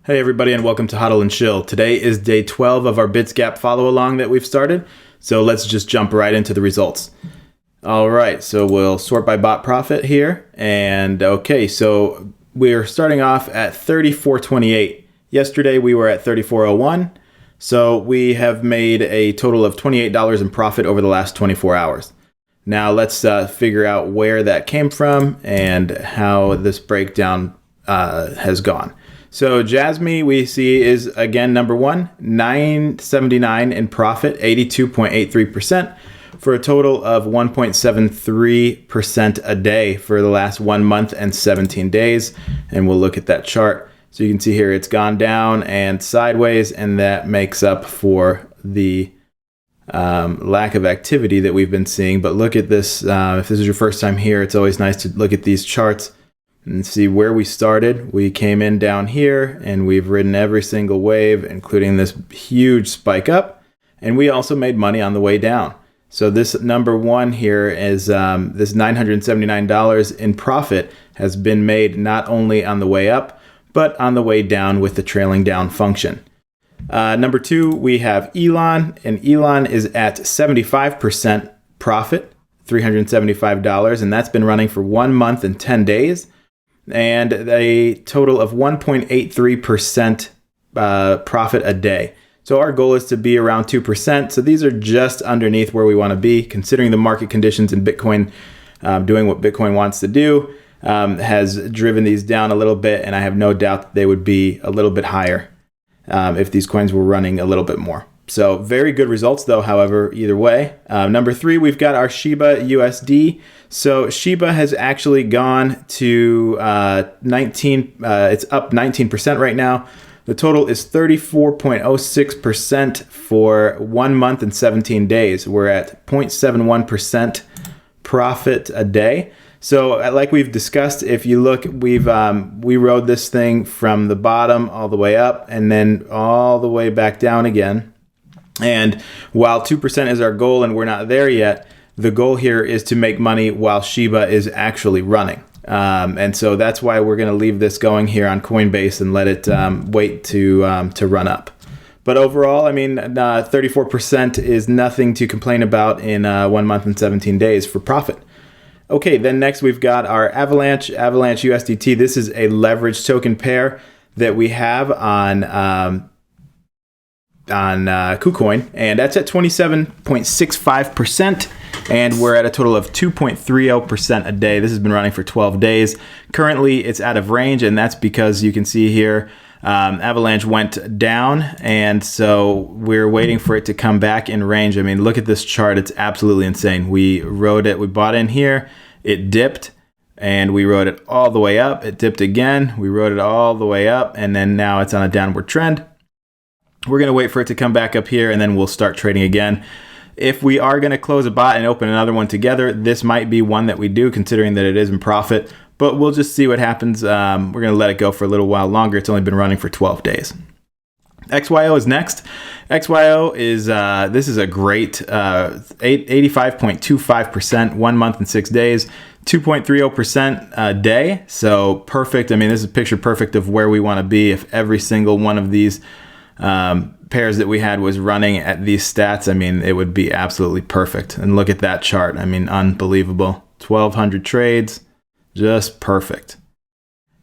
Hey everybody, and welcome to Hodl and Shill. Today is day 12 of our Bitsgap follow along that we've started. So let's just jump right into the results. All right, so we'll sort by bot profit here. And okay, so we're starting off at 34.28. Yesterday we were at 34.01. So we have made a total of $28 in profit over the last 24 hours. Now let's figure out where that came from and how this breakdown has gone. So Jasmy, we see, is again number one, $9.79 in profit, 82.83%, for a total of 1.73% a day for the last 1 month and 17 days. And we'll look at that chart. So you can see here it's gone down and sideways, and that makes up for the lack of activity that we've been seeing. But look at this. If this is your first time here, it's always nice to look at these charts and see where we started. We came in down here and we've ridden every single wave, including this huge spike up. And we also made money on the way down. So this number one here is this $979 in profit has been made not only on the way up, but on the way down with the trailing down function. Number two, we have Elon, and Elon is at 75% profit, $375, and that's been running for 1 month and 10 days. And a total of 1.83% profit a day. So our goal is to be around 2%. So these are just underneath where we want to be, considering the market conditions in Bitcoin doing what Bitcoin wants to do has driven these down a little bit. And I have no doubt that they would be a little bit higher if these coins were running a little bit more. So very good results though, however, either way. Number three, we've got our Shiba USD. So Shiba has actually gone to 19, it's up 19% right now. The total is 34.06% for 1 month and 17 days. We're at 0.71% profit a day. So like we've discussed, if you look, we rode this thing from the bottom all the way up and then all the way back down again. And while 2% is our goal and we're not there yet, the goal here is to make money while Shiba is actually running. And so that's why we're going to leave this going here on Coinbase and let it wait to run up. But overall, I mean, 34% is nothing to complain about in 1 month and 17 days for profit. Okay, then next we've got our Avalanche USDT. This is a leveraged token pair that we have on KuCoin, and that's at 27.65%, and we're at a total of 2.30% a day. This has been running for 12 days. Currently, it's out of range, and that's because you can see here Avalanche went down, and so we're waiting for it to come back in range. I mean, look at this chart. It's absolutely insane. We rode it. We bought in here. It dipped, and we rode it all the way up. It dipped again. We rode it all the way up, and then now it's on a downward trend. We're going to wait for it to come back up here, and then we'll start trading again. If we are going to close a bot and open another one together, this might be one that we do, considering that it is in profit. But we'll just see what happens. We're going to let it go for a little while longer. It's only been running for 12 days. XYO is next. XYO is, this is a great 85.25%, 1 month and 6 days, 2.30% a day. So perfect. I mean, this is picture perfect of where we want to be if every single one of these pairs that we had was running at these stats. I mean, it would be absolutely perfect. And look at that chart. I mean, unbelievable. 1,200 trades, just perfect.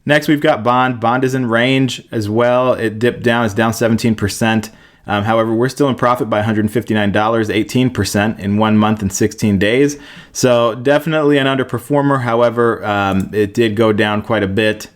Next, we've got Bond. Bond is in range as well. It dipped down. It's down 17%. However, we're still in profit by $159, 18% in 1 month and 16 days. So definitely an underperformer. However, it did go down quite a bit.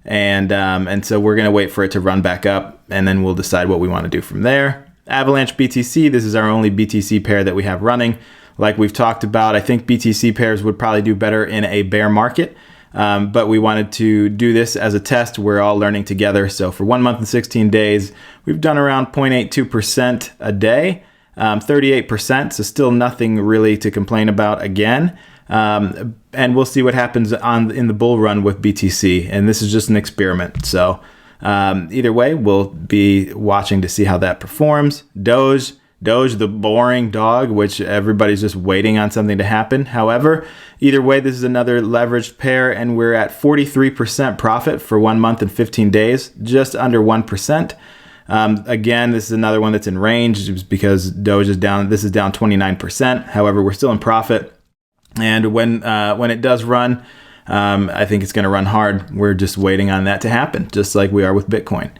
And so we're going to wait for it to run back up, and then we'll decide what we want to do from there. Avalanche BTC, this is our only BTC pair that we have running. Like we've talked about, I think BTC pairs would probably do better in a bear market, but we wanted to do this as a test. We're all learning together. So for 1 month and 16 days, we've done around 0.82% a day, 38%, so still nothing really to complain about again. And we'll see what happens in the bull run with BTC. And this is just an experiment. So either way, we'll be watching to see how that performs. Doge Doge, the boring dog, which everybody's just waiting on something to happen. However, either way, this is another leveraged pair, and we're at 43% profit for 1 month and 15 days, just under 1%. Again, this is another one that's in range just because Doge is down. This is down 29%. However, we're still in profit. And when it does run, I think it's going to run hard. We're just waiting on that to happen, just like we are with Bitcoin.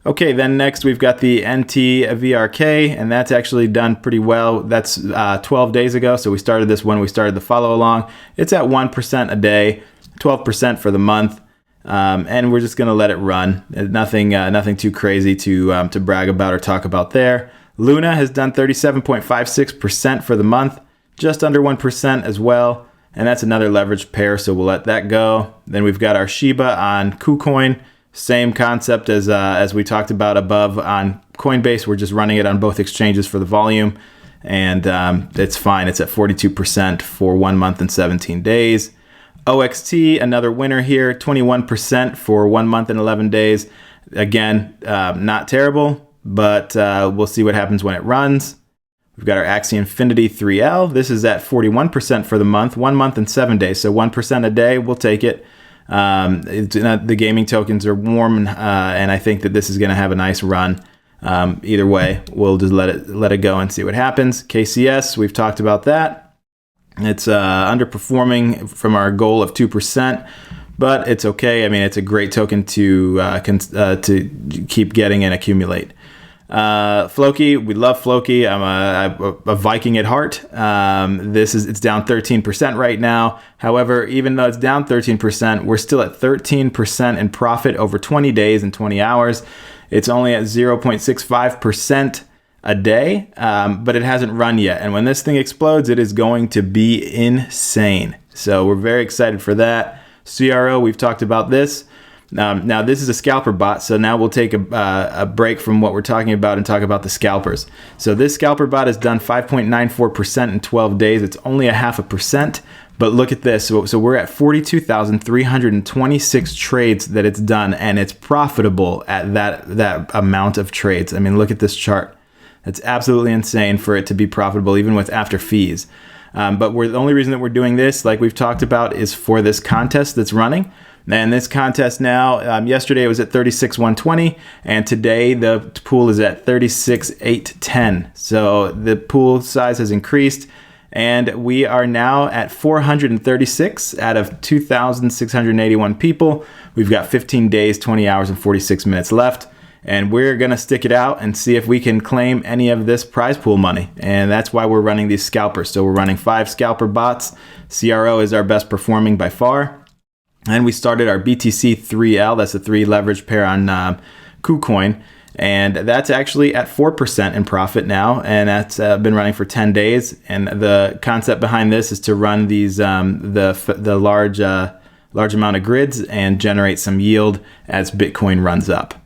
Okay, then next we've got the NTVRK, and that's actually done pretty well. That's 12 days ago, so we started this when we started the follow along. It's at 1% a day, 12% for the month, and we're just going to let it run. Nothing too crazy to brag about or talk about there. Luna has done 37.56% for the month, just under 1% as well, and that's another leveraged pair, so we'll let that go. Then we've got our Shiba on KuCoin. Same concept as we talked about above on Coinbase. We're just running it on both exchanges for the volume, and it's fine. It's at 42% for 1 month and 17 days. OXT, another winner here, 21% for 1 month and 11 days. Again, not terrible, but we'll see what happens when it runs. We've got our Axie Infinity 3L. This is at 41% for the month, 1 month and 7 days. So 1% a day, we'll take it. The gaming tokens are warm, and I think that this is going to have a nice run. Either way, we'll just let it go and see what happens. KCS, we've talked about that. It's underperforming from our goal of 2%, but it's okay. I mean, it's a great token to keep getting and accumulate. Floki, we love Floki. I'm a Viking at heart. It's down 13% right now. However, even though it's down 13%, we're still at 13% in profit over 20 days and 20 hours. It's only at 0.65% a day, but it hasn't run yet. And when this thing explodes, it is going to be insane. So we're very excited for that. CRO, we've talked about this. Now, this is a Scalper Bot, so now we'll take a break from what we're talking about and talk about the scalpers. So this Scalper Bot has done 5.94% in 12 days. It's only 0.5%, but look at this. So we're at 42,326 trades that it's done, and it's profitable at that amount of trades. I mean, look at this chart. It's absolutely insane for it to be profitable, even with after fees. But the only reason that we're doing this, like we've talked about, is for this contest that's running. And this contest now, yesterday it was at 36,120, and today the pool is at 36,810. So the pool size has increased, and we are now at 436 out of 2,681 people. We've got 15 days, 20 hours, and 46 minutes left, and we're going to stick it out and see if we can claim any of this prize pool money. And that's why we're running these scalpers. So we're running 5 Scalper Bots. CRO is our best performing by far. And we started our BTC 3L, that's a 3 leverage pair on KuCoin, and that's actually at 4% in profit now, and that's been running for 10 days. And the concept behind this is to run these the large amount of grids and generate some yield as Bitcoin runs up.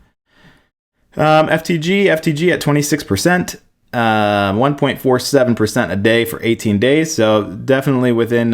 FTG at 26%. 1.47% a day for 18 days, so definitely within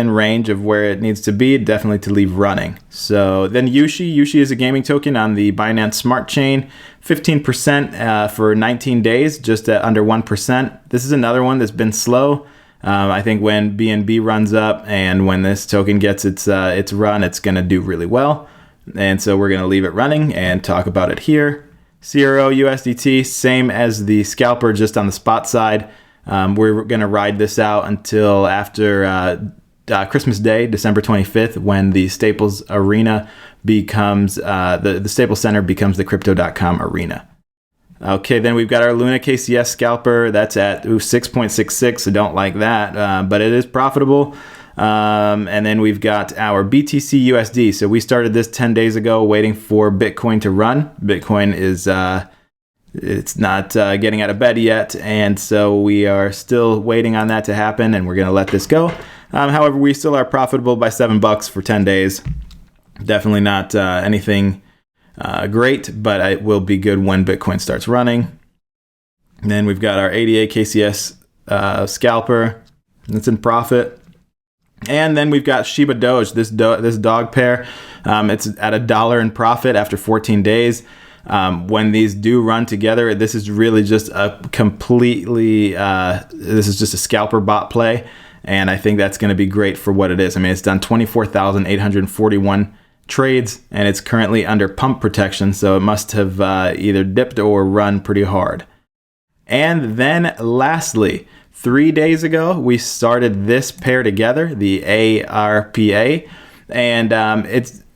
range of where it needs to be, definitely to leave running. So then Yushi is a gaming token on the Binance Smart Chain, 15% for 19 days, just at under 1%. This is another one that's been slow. I think when BNB runs up and when this token gets its run, it's going to do really well. And so we're going to leave it running and talk about it here. CRO USDT, same as the scalper, just on the spot side. We're going to ride this out until after Christmas Day, December 25th, when the Staples Arena becomes, the Staples Center becomes the Crypto.com Arena. Okay, then we've got our Luna KCS scalper. That's at 6.66, so don't like that, but it is profitable. And then we've got our BTC USD. So we started this 10 days ago waiting for Bitcoin to run. Bitcoin is it's not getting out of bed yet, and so we are still waiting on that to happen, and we're going to let this go. However, we still are profitable by $7 for 10 days. Definitely not anything great, but it will be good when Bitcoin starts running. And then we've got our ADA KCS scalper. It's in profit. And then we've got Shiba Doge, this dog pair. It's at $1 in profit after 14 days. When these do run together, this is really just a completely, this is just a scalper bot play. And I think that's going to be great for what it is. I mean, it's done 24,841 trades, and it's currently under pump protection. So it must have either dipped or run pretty hard. And then lastly, 3 days ago, we started this pair together, the ARPA. And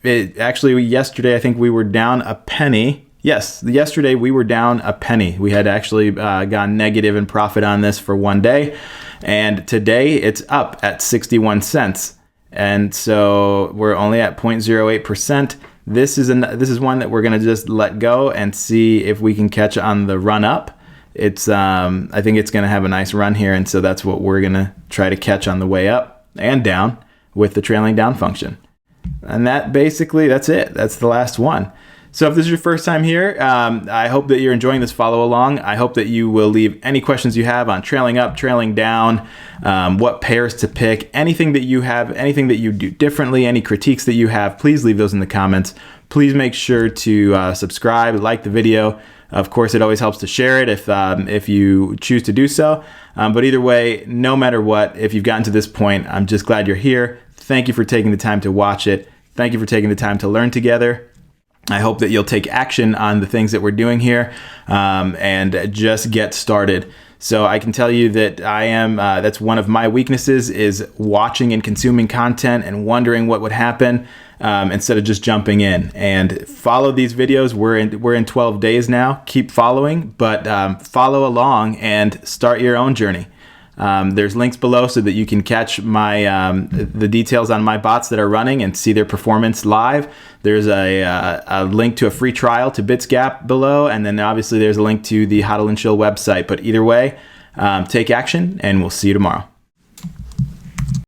it actually, yesterday, I think we were down a penny. Yes, yesterday we were down a penny. We had actually gone negative in profit on this for one day. And today it's up at 61 cents. And so we're only at 0.08%. This is one that we're going to just let go and see if we can catch on the run up. It's I think it's going to have a nice run here. And so that's what we're going to try to catch on the way up and down with the trailing down function. And that's it. That's the last one. So if this is your first time here, I hope that you're enjoying this follow along. I hope that you will leave any questions you have on trailing up, trailing down, what pairs to pick, anything that you have, anything that you do differently, any critiques that you have, please leave those in the comments. Please make sure to subscribe, like the video. Of course, it always helps to share it if you choose to do so. But either way, no matter what, if you've gotten to this point, I'm just glad you're here. Thank you for taking the time to watch it. Thank you for taking the time to learn together. I hope that you'll take action on the things that we're doing here and just get started. So I can tell you that that's one of my weaknesses, is watching and consuming content and wondering what would happen instead of just jumping in. And follow these videos. We're in 12 days now. Keep following, but follow along and start your own journey. There's links below so that you can catch the details on my bots that are running and see their performance live. There's a link to a free trial to Bitsgap below, and then obviously there's a link to the Hodl and Shill website. But either way, take action, and we'll see you tomorrow.